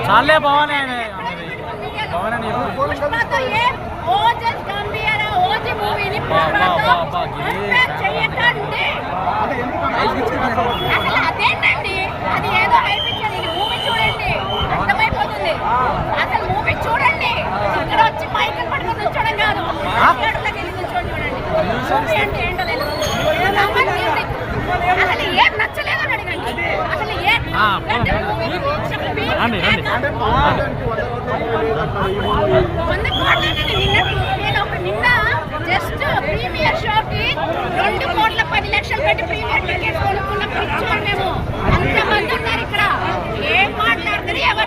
చాలే భవన్ అదేంటండి, అది ఏదో అయిపించాలి. మూవీ చూడండి, అర్థమైపోతుంది. అసలు మూవీ చూడండి, ఇక్కడ వచ్చి మైకల్ పట్టుకొని కూర్చోడం కాదు, చూడండి అంటే ఏంటో తెలుసు. అసలు ఏం నచ్చలేదో అడగండి. అసలు నిన్న జస్ట్ ప్రీమియర్ షోకి 2,10,00,000 పెట్టి ప్రీమియర్ టికెట్ కొనుక్కున్న పిచ్చోళ్ళు మేము. అంతమంది ఉన్నారు ఇక్కడ. ఏం మాట్లాడారు?